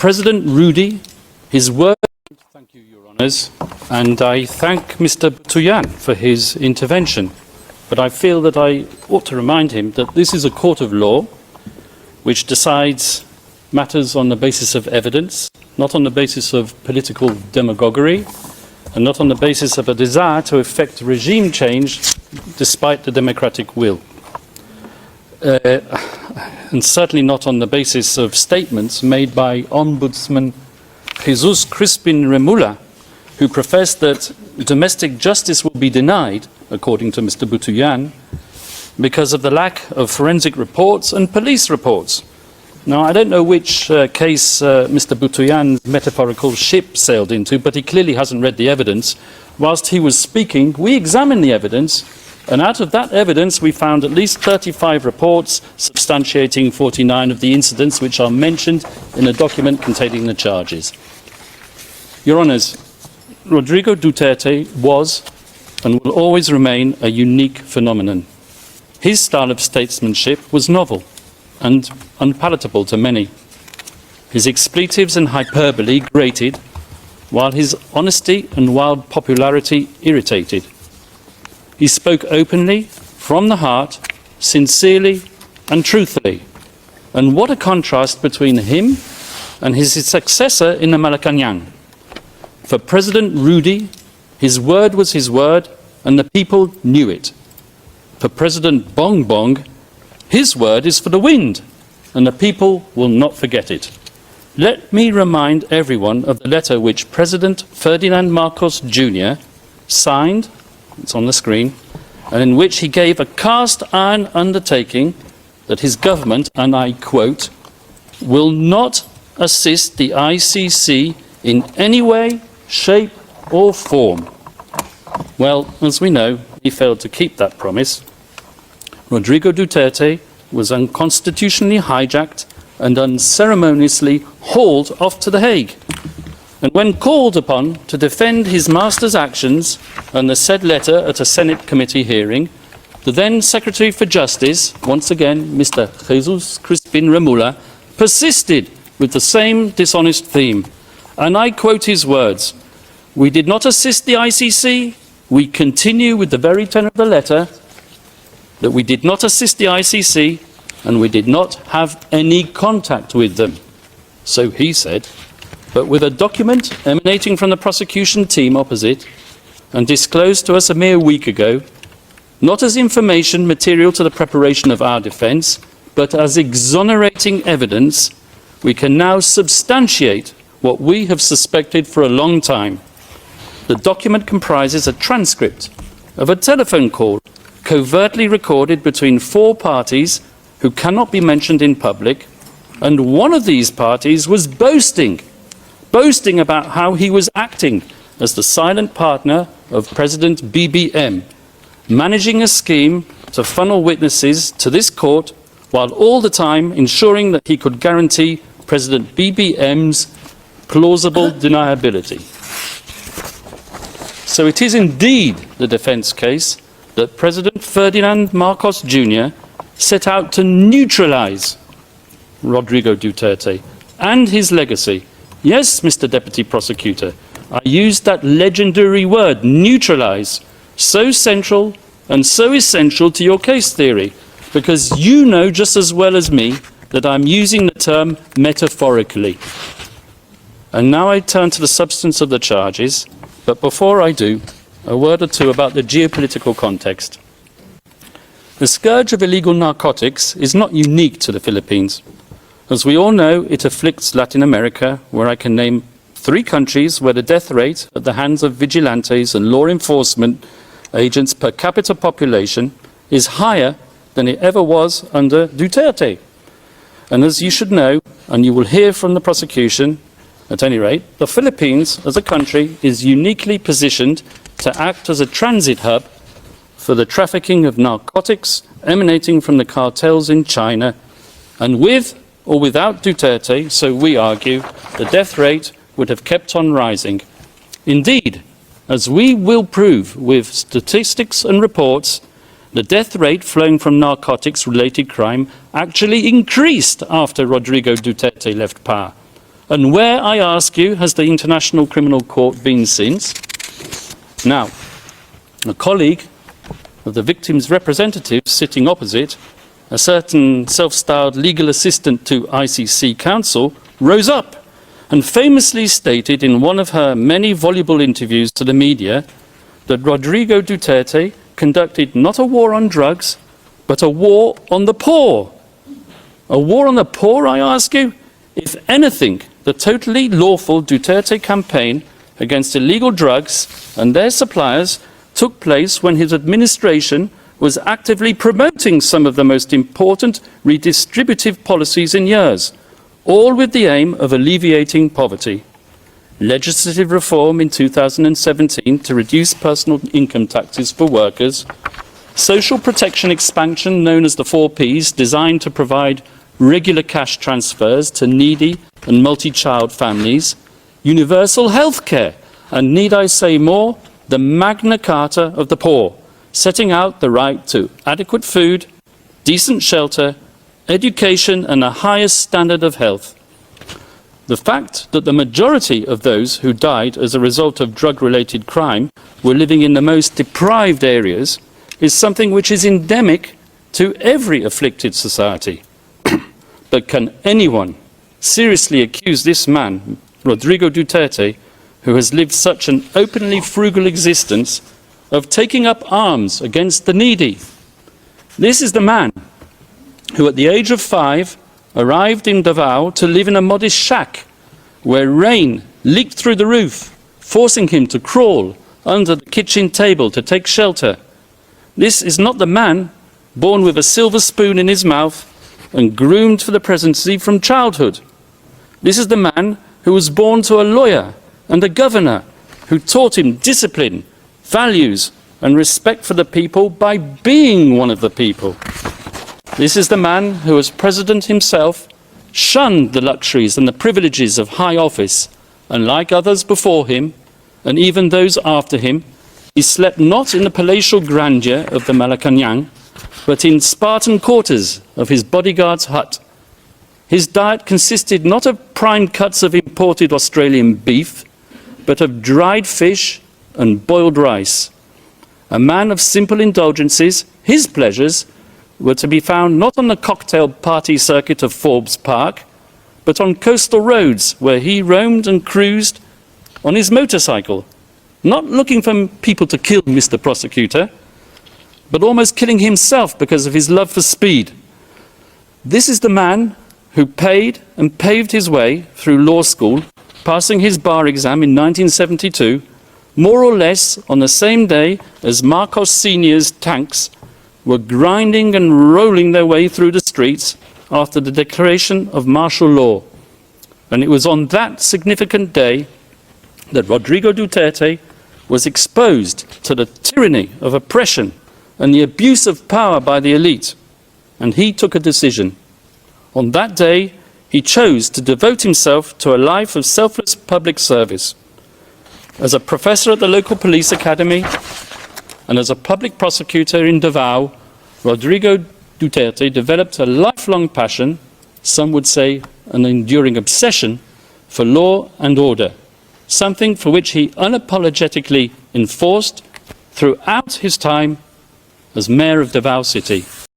President Rudy, his word... Thank you, Your Honours, and I thank Mr. Butuyan for his intervention. But I feel that I ought to remind him that this is a court of law which decides matters on the basis of evidence, not on the basis of political demagoguery, and not on the basis of a desire to effect regime change despite the democratic will. And certainly not on the basis of statements made by Ombudsman Jesus Crispin Remula, who professed that domestic justice will be denied, according to Mr. Butuyan, because of the lack of forensic reports and police reports. Now, I don't know which case Mr. Butuyan's metaphorical ship sailed into, but he clearly hasn't read the evidence. Whilst he was speaking, we examined the evidence, and out of that evidence we found at least 35 reports substantiating 49 of the incidents which are mentioned in a document containing the charges. Your Honours, Rodrigo Duterte was and will always remain a unique phenomenon. His style of statesmanship was novel and unpalatable to many. His expletives and hyperbole grated, while his honesty and wild popularity irritated. He spoke openly, from the heart, sincerely and truthfully. And what a contrast between him and his successor in the Malacanang. For President Rudy, his word was his word, and the people knew it. For President Bong Bong, his word is for the wind, and the people will not forget it. Let me remind everyone of the letter which President Ferdinand Marcos Jr. signed, it's on the screen, and in which he gave a cast-iron undertaking that his government, and I quote, will not assist the ICC in any way, shape or form. Well, as we know, he failed to keep that promise. Rodrigo Duterte was unconstitutionally hijacked and unceremoniously hauled off to The Hague. And when called upon to defend his master's actions and the said letter at a Senate committee hearing, the then Secretary for Justice, once again Mr. Jesus Crispin Remula, persisted with the same dishonest theme. And I quote his words, "We did not assist the ICC. We continue with the very tenor of the letter that we did not assist the ICC and we did not have any contact with them." So he said, but with a document emanating from the prosecution team opposite and disclosed to us a mere week ago, not as information material to the preparation of our defence, but as exonerating evidence, we can now substantiate what we have suspected for a long time. The document comprises a transcript of a telephone call covertly recorded between 4 parties who cannot be mentioned in public, and one of these parties was boasting about how he was acting as the silent partner of President BBM, managing a scheme to funnel witnesses to this court while all the time ensuring that he could guarantee President BBM's plausible deniability. So it is indeed the defence case that President Ferdinand Marcos Jr. set out to neutralise Rodrigo Duterte and his legacy. Yes, Mr. Deputy Prosecutor, I used that legendary word, neutralise, so central and so essential to your case theory, because you know just as well as me that I'm using the term metaphorically. And now I turn to the substance of the charges, but before I do, a word or two about the geopolitical context. The scourge of illegal narcotics is not unique to the Philippines. As we all know, it afflicts Latin America, where I can name 3 countries where the death rate at the hands of vigilantes and law enforcement agents per capita population is higher than it ever was under Duterte. And as you should know, and you will hear from the prosecution, at any rate, the Philippines as a country is uniquely positioned to act as a transit hub for the trafficking of narcotics emanating from the cartels in China, and with or without Duterte, so we argue, the death rate would have kept on rising. Indeed, as we will prove with statistics and reports, the death rate flowing from narcotics-related crime actually increased after Rodrigo Duterte left power. And where, I ask you, has the International Criminal Court been since? Now, a colleague of the victim's representative sitting opposite, a certain self-styled legal assistant to ICC counsel, rose up and famously stated in one of her many voluble interviews to the media that Rodrigo Duterte conducted not a war on drugs, but a war on the poor. A war on the poor, I ask you? If anything, the totally lawful Duterte campaign against illegal drugs and their suppliers took place when his administration was actively promoting some of the most important redistributive policies in years, all with the aim of alleviating poverty. Legislative reform in 2017 to reduce personal income taxes for workers, social protection expansion known as the 4Ps, designed to provide regular cash transfers to needy and multi-child families, universal health care, and need I say more, the Magna Carta of the poor, setting out the right to adequate food, decent shelter, education and the highest standard of health. The fact that the majority of those who died as a result of drug-related crime were living in the most deprived areas is something which is endemic to every afflicted society. But can anyone seriously accuse this man, Rodrigo Duterte, who has lived such an openly frugal existence, of taking up arms against the needy? This is the man who at the age of 5 arrived in Davao to live in a modest shack where rain leaked through the roof, forcing him to crawl under the kitchen table to take shelter. This is not the man born with a silver spoon in his mouth and groomed for the presidency from childhood. This is the man who was born to a lawyer and a governor who taught him discipline, values and respect for the people by being one of the people. This is the man who, as president himself, shunned the luxuries and the privileges of high office, and like others before him, and even those after him, he slept not in the palatial grandeur of the Malacanang, but in Spartan quarters of his bodyguard's hut. His diet consisted not of prime cuts of imported Australian beef, but of dried fish and boiled rice. A man of simple indulgences, his pleasures were to be found not on the cocktail party circuit of Forbes Park, but on coastal roads where he roamed and cruised on his motorcycle, not looking for people to kill Mr. Prosecutor, but almost killing himself because of his love for speed. This is the man who paid and paved his way through law school, passing his bar exam in 1972, more or less on the same day as Marcos Sr.'s tanks were grinding and rolling their way through the streets after the declaration of martial law. And it was on that significant day that Rodrigo Duterte was exposed to the tyranny of oppression and the abuse of power by the elite. And he took a decision. On that day, he chose to devote himself to a life of selfless public service. As a professor at the local police academy and as a public prosecutor in Davao, Rodrigo Duterte developed a lifelong passion, some would say an enduring obsession, for law and order, something for which he unapologetically enforced throughout his time as mayor of Davao City.